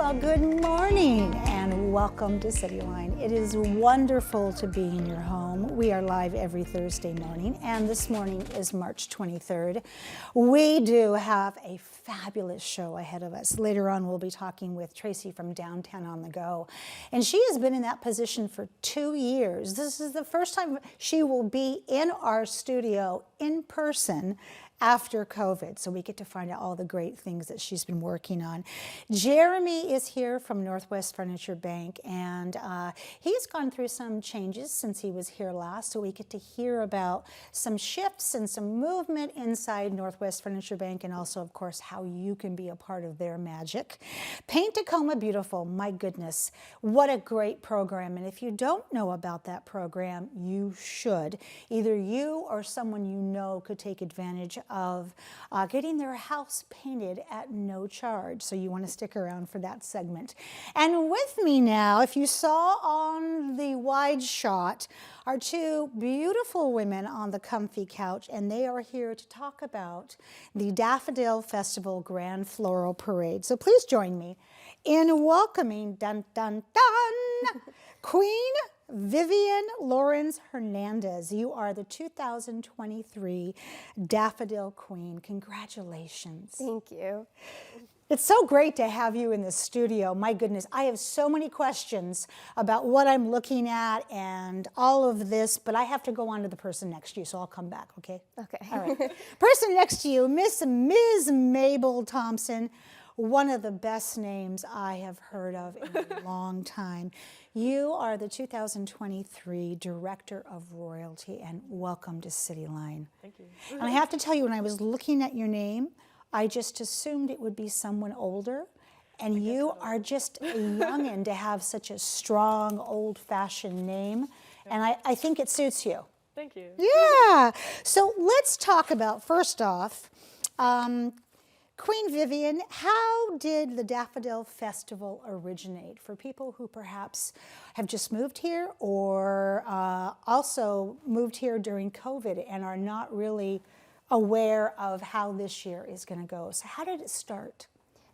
Well, good morning and welcome to Cityline. It is wonderful to be in your home. We are live every Thursday morning, and this morning is March 23rd. We do have a fabulous show ahead of us. Later on, we'll be talking with Tracy from Downtown on the Go, and she has been in that position for 2 years. This is the first time she will be in our studio in person after COVID, so we get to find out all the great things that she's been working on. Jeremy is here from Northwest Furniture Bank, and he's gone through some changes since he was here last, so we get to hear about some shifts and some movement inside Northwest Furniture Bank, and also, of course, how you can be a part of their magic. Paint Tacoma Beautiful, my goodness, what a great program, and if you don't know about that program, you should. Either you or someone you know could take advantage of getting their house painted at no charge. So you want to stick around for that segment. And with me now, if you saw on the wide shot, are two beautiful women on the comfy couch, and they are here to talk about the Daffodil Festival Grand Floral Parade. So please join me in welcoming, dun, dun, dun, Queen Vivian Lawrence Hernandez. You are the 2023 Daffodil Queen. Congratulations. Thank you. It's so great to have you in the studio. My goodness, I have so many questions about what I'm looking at and all of this, but I have to go on to the person next to you, so I'll come back, okay? Okay. All right. Person next to you, Ms. Mabel Thompson, one of the best names I have heard of in a long time. You are the 2023 Director of Royalty, and welcome to Cityline. Thank you. And I have to tell you, when I was looking at your name, I just assumed it would be someone older, and you are just a youngin' to have such a strong, old-fashioned name, and I think it suits you. Thank you. Yeah. So let's talk about, first off, Queen Vivian, how did the Daffodil Festival originate for people who perhaps have just moved here or also moved here during COVID and are not really aware of how this year is going to go? So how did it start?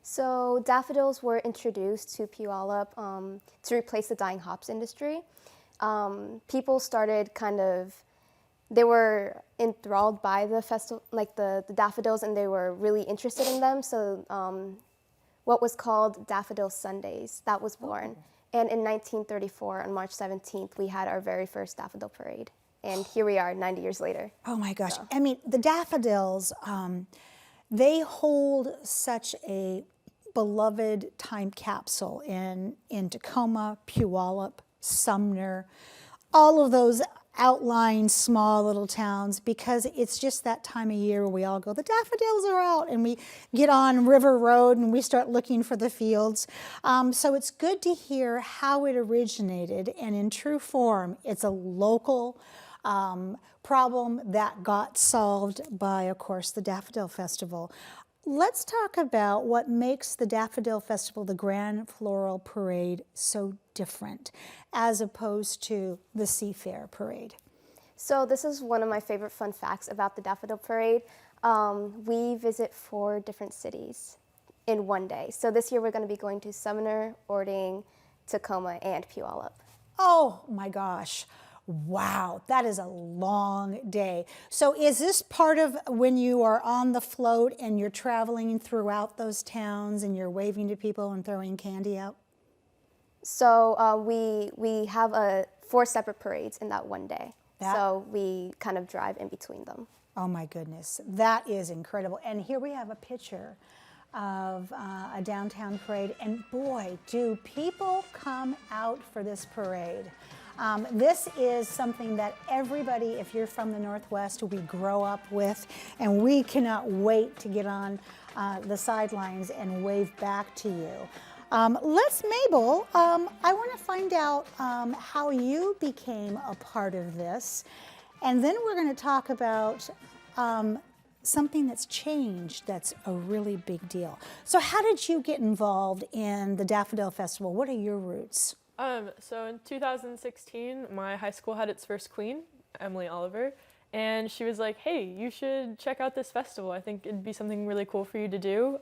So daffodils were introduced to Puyallup to replace the dying hops industry. People started they were enthralled by the festival, like the daffodils, and they were really interested in them. So what was called Daffodil Sundays, that was born. And in 1934, on March 17th, we had our very first daffodil parade. And here we are 90 years later. Oh my gosh. So. I mean, the daffodils, they hold such a beloved time capsule in Tacoma, Puyallup, Sumner, all of those outlying small little towns, because it's just that time of year where we all go, the daffodils are out, and we get on River Road and we start looking for the fields. So it's good to hear how it originated, and in true form, it's a local problem that got solved by, of course, the Daffodil Festival. Let's talk about what makes the Daffodil Festival, the Grand Floral Parade, so different as opposed to the Seafair Parade. So this is one of my favorite fun facts about the Daffodil Parade. We visit 4 different cities in one day. So this year we're going to be going to Sumner, Orting, Tacoma, and Puyallup. Oh my gosh. Wow, that is a long day. So is this part of when you are on the float and you're traveling throughout those towns and you're waving to people and throwing candy out? So we have 4 separate parades in that one day. So we kind of drive in between them. Oh my goodness, that is incredible. And here we have a picture of a downtown parade, and boy, do people come out for this parade. This is something that everybody, if you're from the Northwest, we grow up with, and we cannot wait to get on the sidelines and wave back to you. Mabel, I want to find out how you became a part of this, and then we're going to talk about something that's changed that's a really big deal. So how did you get involved in the Daffodil Festival? What are your roots? So in 2016, my high school had its first queen, Emily Oliver, and she was like, hey, you should check out this festival. I think it'd be something really cool for you to do.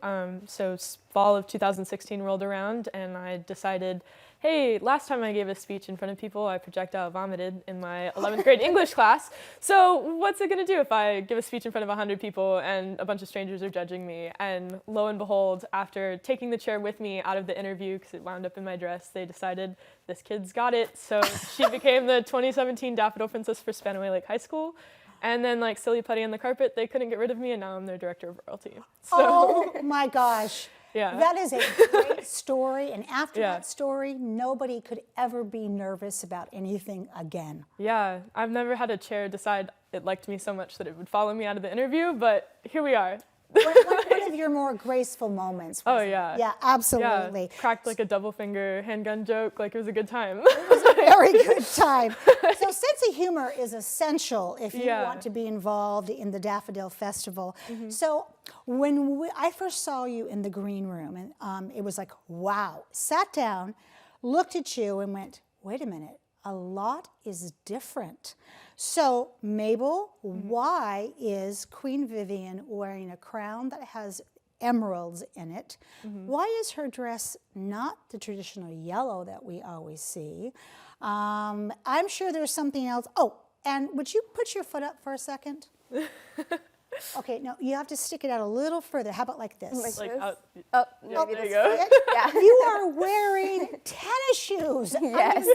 So fall of 2016 rolled around, and I decided, hey, last time I gave a speech in front of people, I projectile vomited in my 11th grade English class. So what's it going to do if I give a speech in front of 100 people and a bunch of strangers are judging me? And lo and behold, after taking the chair with me out of the interview, because it wound up in my dress, they decided this kid's got it. So she became the 2017 Daffodil Princess for Spanaway Lake High School. And then, like silly putty on the carpet, they couldn't get rid of me, and now I'm their director of royalty. So, oh my gosh. Yeah. That is a great story. And after that story, nobody could ever be nervous about anything again. Yeah, I've never had a chair decide it liked me so much that it would follow me out of the interview, but here we are. One of your more graceful moments. Oh, yeah. Yeah, absolutely. Yeah, cracked like a double finger handgun joke, like it was a good time. Very good time. So sense of humor is essential if you want to be involved in the Daffodil Festival. So when I first saw you in the green room, and it was like, wow, sat down, looked at you and went, wait a minute, a lot is different. So Mabel, why is Queen Vivian wearing a crown that has emeralds in it? Why is her dress not the traditional yellow that we always see? I'm sure there's something else. Oh, and would you put your foot up for a second? Okay, no, you have to stick it out a little further. How about like this? Like out. Oh, Yeah, maybe there you this. go. Yeah. You are wearing tennis shoes. Yes,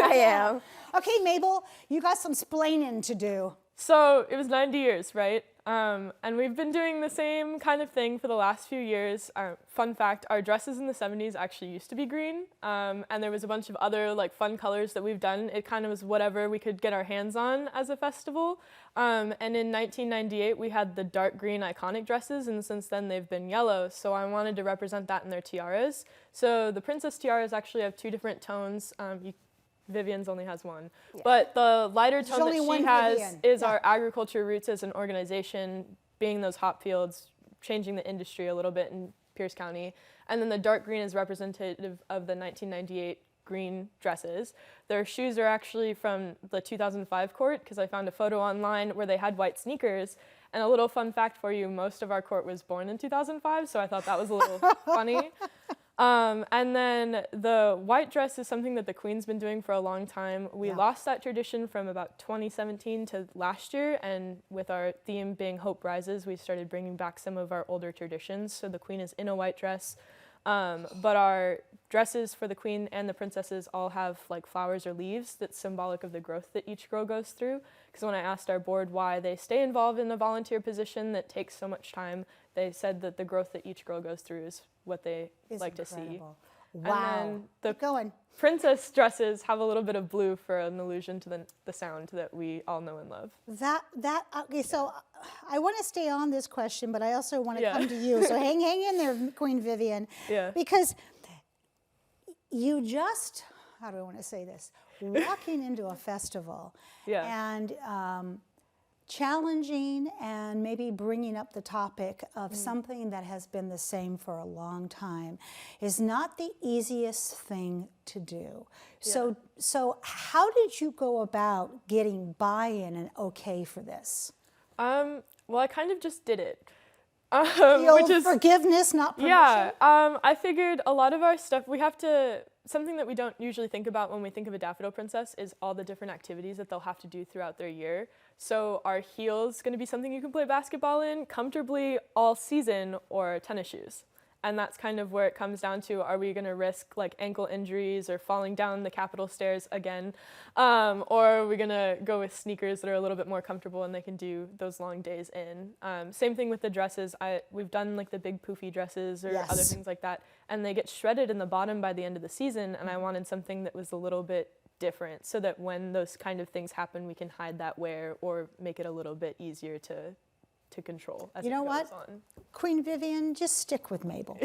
I am. Okay, Mabel, you got some splaining to do. So it was 90 years, right? And we've been doing the same kind of thing for the last few years. Fun fact, our dresses in the 70s actually used to be green. And there was a bunch of other like fun colors that we've done. It kind of was whatever we could get our hands on as a festival. And in 1998, we had the dark green iconic dresses, and since then they've been yellow. So I wanted to represent that in their tiaras. So the princess tiaras actually have two different tones. Vivian's only has one. Yeah. But the lighter tone that she has is our agriculture roots as an organization, being those hop fields, changing the industry a little bit in Pierce County. And then the dark green is representative of the 1998 green dresses. Their shoes are actually from the 2005 court, because I found a photo online where they had white sneakers. And a little fun fact for you, most of our court was born in 2005, so I thought that was a little funny. And then the white dress is something that the Queen's been doing for a long time. We lost that tradition from about 2017 to last year, and with our theme being Hope Rises, we started bringing back some of our older traditions. So the Queen is in a white dress, but our dresses for the Queen and the princesses all have like flowers or leaves that's symbolic of the growth that each girl goes through. Because when I asked our board why they stay involved in a volunteer position that takes so much time, they said that the growth that each girl goes through is what they like to see. Wow. And then the Keep going. princess dresses have a little bit of blue for an allusion to the sound that we all know and love. Okay, so I want to stay on this question, but I also want to come to you. So hang in there, Queen Vivian. Yeah. Because you just, how do I want to say this? Walking into a festival and challenging and maybe bringing up the topic of something that has been the same for a long time is not the easiest thing to do. So how did you go about getting buy-in and okay for this? Well, I kind of just did it. The old forgiveness, not permission? Yeah, I figured a lot of our stuff, something that we don't usually think about when we think of a Daffodil Princess is all the different activities that they'll have to do throughout their year. So are heels going to be something you can play basketball in comfortably all season, or tennis shoes? And that's kind of where it comes down to, are we going to risk like ankle injuries or falling down the Capitol stairs again? Or are we going to go with sneakers that are a little bit more comfortable and they can do those long days in? Same thing with the dresses. We've done like the big poofy dresses or other things like that, and they get shredded in the bottom by the end of the season, and I wanted something that was a little bit different so that when those kind of things happen, we can hide that wear or make it a little bit easier to to control as You know it what? goes on. Queen Vivian, just stick with Mabel.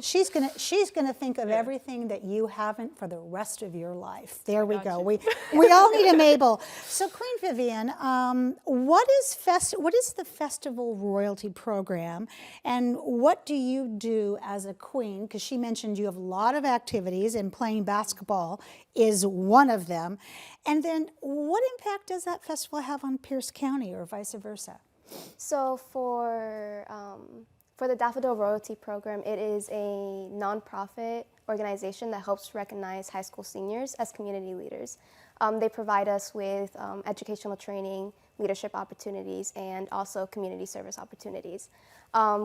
She's gonna think of everything that you haven't for the rest of your life. There we go. We all need a Mabel. So Queen Vivian, what is the festival royalty program, and what do you do as a queen? Because she mentioned you have a lot of activities, and playing basketball is one of them. And then, what impact does that festival have on Pierce County, or vice versa? So for the Daffodil Royalty Program, it is a nonprofit organization that helps recognize high school seniors as community leaders. They provide us with educational training, leadership opportunities, and also community service opportunities,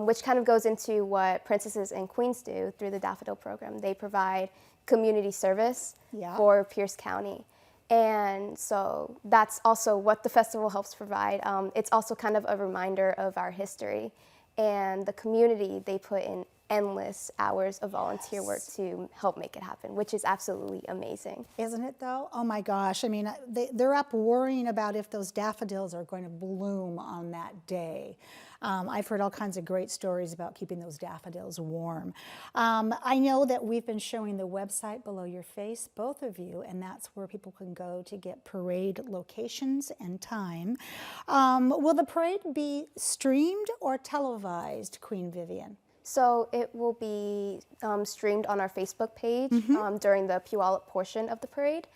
which kind of goes into what princesses and queens do through the Daffodil Program. They provide community service for Pierce County. And so that's also what the festival helps provide. It's also kind of a reminder of our history and the community. They put in endless hours of volunteer work to help make it happen, which is absolutely amazing. Isn't it though? Oh my gosh, I mean, they're up worrying about if those daffodils are going to bloom on that day. I've heard all kinds of great stories about keeping those daffodils warm. I know that we've been showing the website below your face, both of you, and that's where people can go to get parade locations and time. Will the parade be streamed or televised, Queen Vivian? So it will be streamed on our Facebook page during the Puyallup portion of the parade,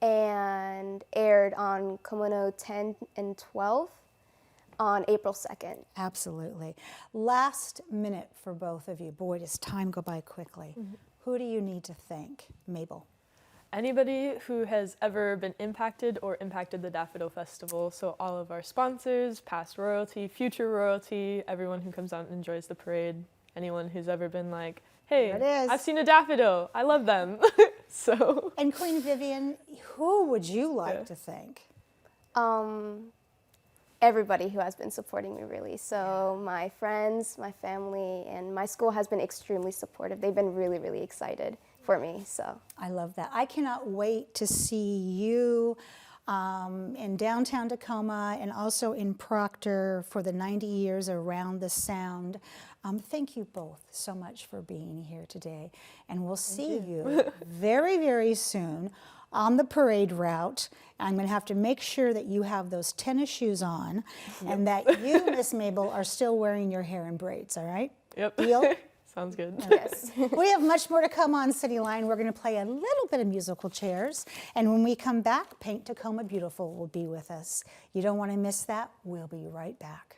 and aired on Komono 10 and 12 on April 2nd. Absolutely. Last minute for both of you. Boy, does time go by quickly. Who do you need to thank? Mabel. Anybody who has ever been impacted or impacted the Daffodil Festival, so all of our sponsors, past royalty, future royalty, everyone who comes out and enjoys the parade, anyone who's ever been like, hey, I've seen a daffodil, I love them. So. And Queen Vivian, who would you like to thank? Everybody who has been supporting me, really. So my friends, my family, and my school has been extremely supportive. They've been really, really excited for me. So I love that. I cannot wait to see you in downtown Tacoma and also in Proctor for the 90 years around the sound. Thank you both so much for being here today. And we'll see you very, very soon on the parade route. I'm going to have to make sure that you have those tennis shoes on and that you, Miss Mabel, are still wearing your hair in braids, all right? Yep. Deal? Sounds good. yes. We have much more to come on Cityline. We're going to play a little bit of musical chairs. And when we come back, Paint Tacoma Beautiful will be with us. You don't want to miss that. We'll be right back.